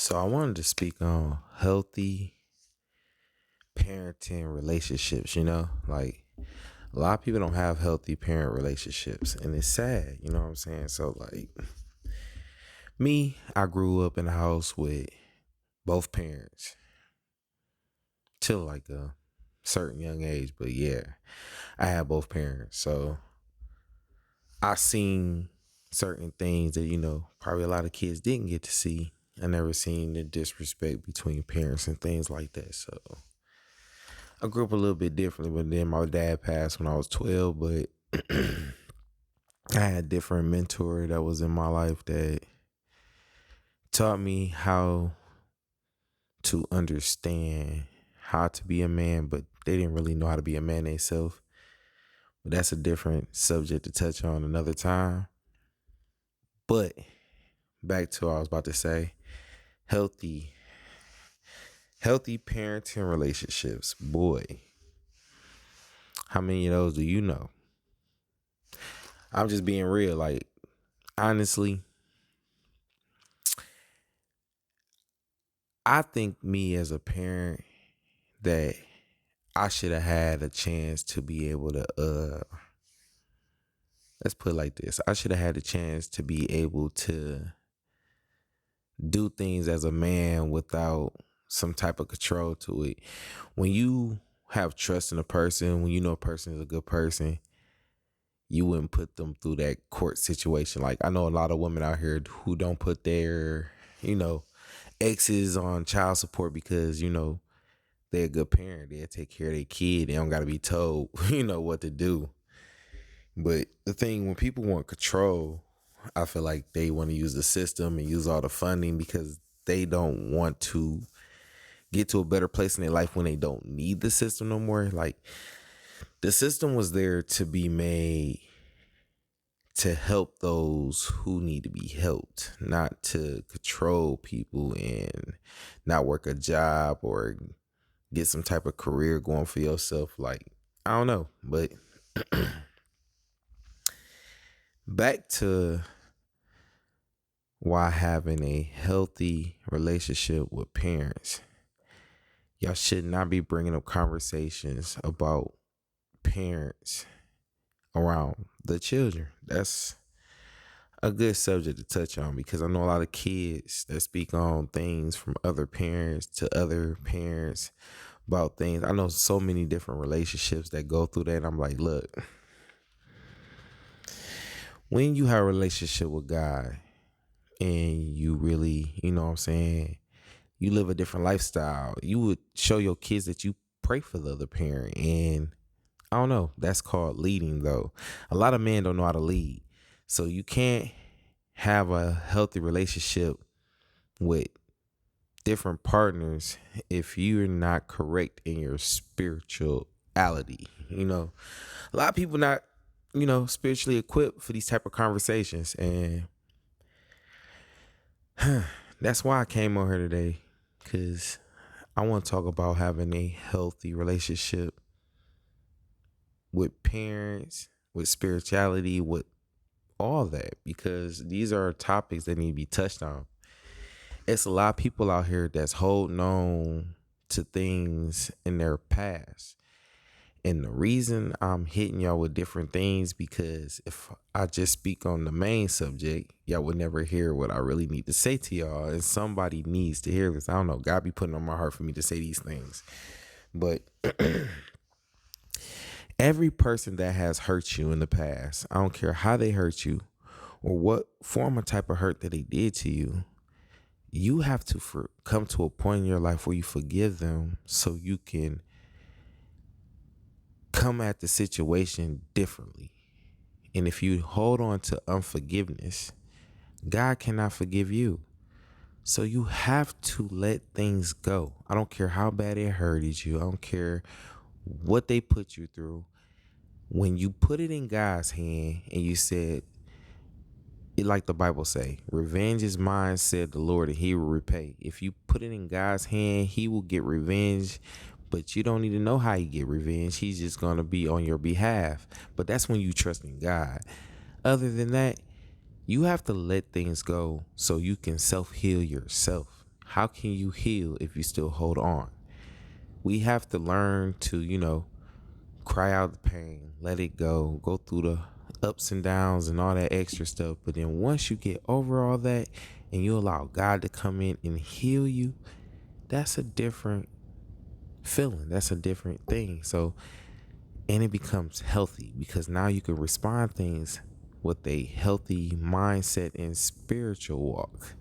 So I wanted to speak on healthy parenting relationships, like a lot of people don't have healthy parent relationships and it's sad, you know what I'm saying? So like me, I grew up in a house with both parents till like a certain young age, but yeah, I had both parents. So I seen certain things that, probably a lot of kids didn't get to see. I never seen the disrespect between parents and things like that. So I grew up a little bit differently, but then my dad passed when I was 12. But I had a different mentor that was in my life that taught me how to understand how to be a man, but they didn't really know how to be a man themselves. But that's a different subject to touch on another time. But back to what I was about to say, healthy, healthy parenting relationships. Boy, how many of those do you know? I'm just being real. Like, honestly, I think me as a parent that I should have had a chance to be able to let's put it like this. I should have had a chance to be able to do things as a man without some type of control to it. When you have trust in a person, when you know a person is a good person, you wouldn't put them through that court situation. Like I know a lot of women out here who don't put their, you know, exes on child support because, they're a good parent. They'll take care of their kid. They don't got to be told, what to do. But the thing, when people want control, I feel like they want to use the system and use all the funding because they don't want to get to a better place in their life when they don't need the system no more. Like the system was there to be made to help those who need to be helped, not to control people and not work a job or get some type of career going for yourself. Like, I don't know. But back to why having a healthy relationship with parents. Y'all should not be bringing up conversations about parents around the children. That's a good subject to touch on because I know a lot of kids that speak on things from other parents to other parents about things. I know so many different relationships that go through that. And I'm like, look, when you have a relationship with God and you really, you know what I'm saying, you live a different lifestyle, you would show your kids that you pray for the other parent. And I don't know, that's called leading though. A lot of men don't know how to lead. So you can't have a healthy relationship with different partners if you're not correct in your spirituality. A lot of people not, spiritually equipped for these type of conversations. And that's why I came on here today, because I want to talk about having a healthy relationship with parents, with spirituality, with all that, because these are topics that need to be touched on. It's a lot of people out here that's holding on to things in their past. And the reason I'm hitting y'all with different things, because if I just speak on the main subject, y'all would never hear what I really need to say to y'all. And somebody needs to hear this. I don't know. God be putting on my heart for me to say these things. But every person that has hurt you in the past, I don't care how they hurt you or what form or type of hurt that they did to you, you have to come to a point in your life where you forgive them so you can come at the situation differently. And if you hold on to unforgiveness, God cannot forgive you. So you have to let things go. I don't care how bad it hurted you. I don't care what they put you through. When you put it in God's hand and you said, it like the Bible say, revenge is mine, said the Lord, and he will repay. If you put it in God's hand, he will get revenge, but you don't need to know how he get revenge. He's just going to be on your behalf. But that's when you trust in God. Other than that, you have to let things go so you can self-heal yourself. how can you heal if you still hold on? We have to learn to, cry out the pain, let it go through the ups and downs and all that extra stuff. But then once you get over all that and you allow God to come in and heal you, that's a different feeling. That's a different thing. So, and it becomes healthy because now you can respond things with a healthy mindset and spiritual walk.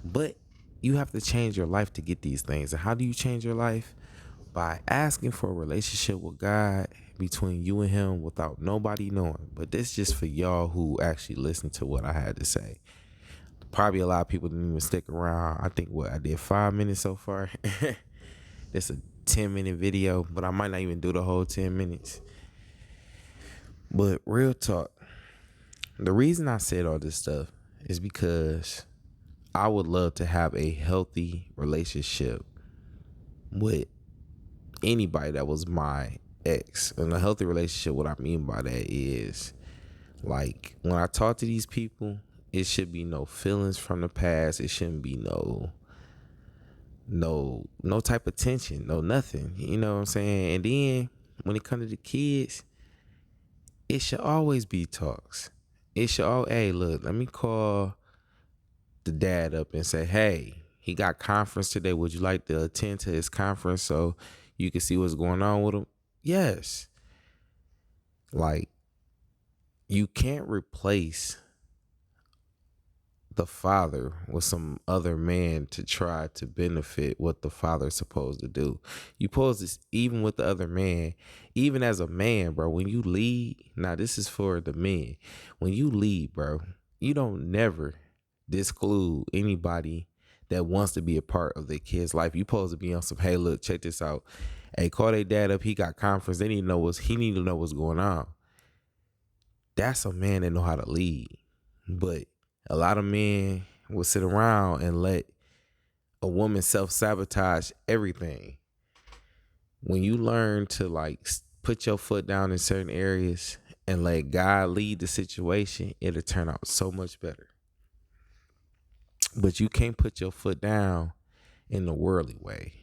But you have to change your life to get these things. And how do you change your life? By asking for a relationship with God between you and him without nobody knowing. But this just for y'all who actually listen to what I had to say. Probably a lot of people didn't even stick around. I think I did 5 minutes so far. It's a 10-minute video, but I might not even do the whole 10 minutes. But real talk, the reason I said all this stuff is because I would love to have a healthy relationship with anybody that was my ex. And a healthy relationship, what I mean by that is, like, when I talk to these people, it should be no feelings from the past. It shouldn't be no type of tension, no nothing. You know what I'm saying? And then when it comes to the kids, it should always be talks. It should hey, look, let me call the dad up and say, hey, he got conference today. Would you like to attend to his conference so you can see what's going on with him? Yes. Like, you can't replace the father with some other man to try to benefit what the father is supposed to do. You pose this even with the other man, even as a man, bro, when you lead, now this is for the men. When you lead, bro, you don't never disclude anybody that wants to be a part of their kid's life. You supposed to be on some, hey, look, check this out. Hey, call their dad up. He got conference. He need to know what's going on. That's a man that know how to lead. But a lot of men will sit around and let a woman self-sabotage everything. When you learn to, like, put your foot down in certain areas and let God lead the situation, it'll turn out so much better. But you can't put your foot down in the worldly way.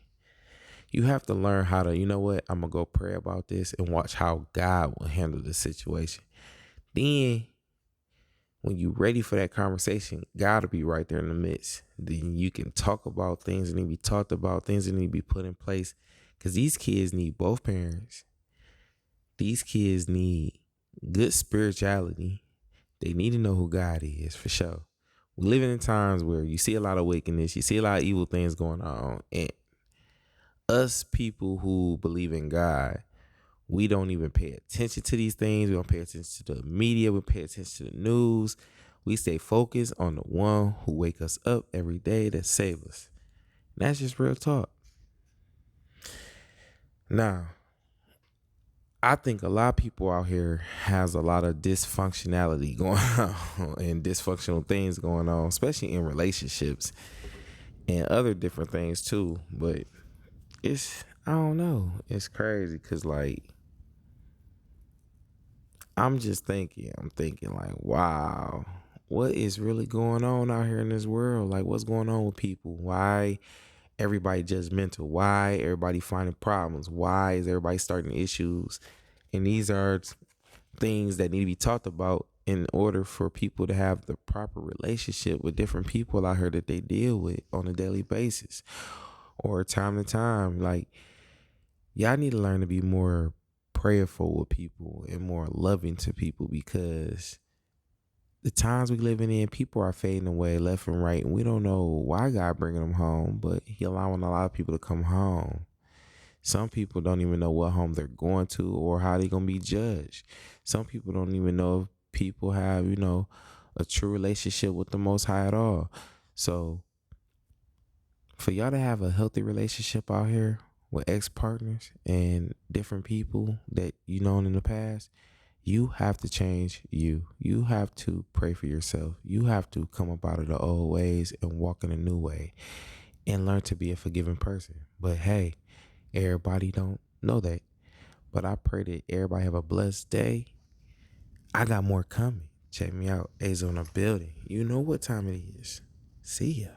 You have to learn how to, you know what, I'm going to go pray about this and watch how God will handle the situation. Then when you're ready for that conversation, God will be right there in the midst. Then you can talk about things that need to be talked about, things that need to be put in place. Because these kids need both parents. These kids need good spirituality. They need to know who God is, for sure. We're living in times where you see a lot of wickedness. You see a lot of evil things going on. And us people who believe in God, we don't even pay attention to these things. We don't pay attention to the media. We pay attention to the news. We stay focused on the one who wake us up every day to save us. And that's just real talk. Now, I think a lot of people out here has a lot of dysfunctionality going on and dysfunctional things going on, especially in relationships and other different things too. But I don't know. It's crazy because, like, I'm thinking like, wow, what is really going on out here in this world? Like, what's going on with people? Why everybody judgmental? Why everybody finding problems? Why is everybody starting issues? And these are things that need to be talked about in order for people to have the proper relationship with different people out here that they deal with on a daily basis or time to time. Like, y'all need to learn to be more prayerful with people and more loving to people, because the times we living in, people are fading away left and right, and we don't know why God bringing them home, but he allowing a lot of people to come home. Some people don't even know what home they're going to or how they're going to be judged. Some people don't even know if people have, a true relationship with the Most High at all. So for y'all to have a healthy relationship out here with ex-partners and different people that you known in the past, you have to change you. You have to pray for yourself. You have to come up out of the old ways and walk in a new way and learn to be a forgiving person. But hey, everybody don't know that. But I pray that everybody have a blessed day. I got more coming. Check me out. A's on the building. You know what time it is. See ya.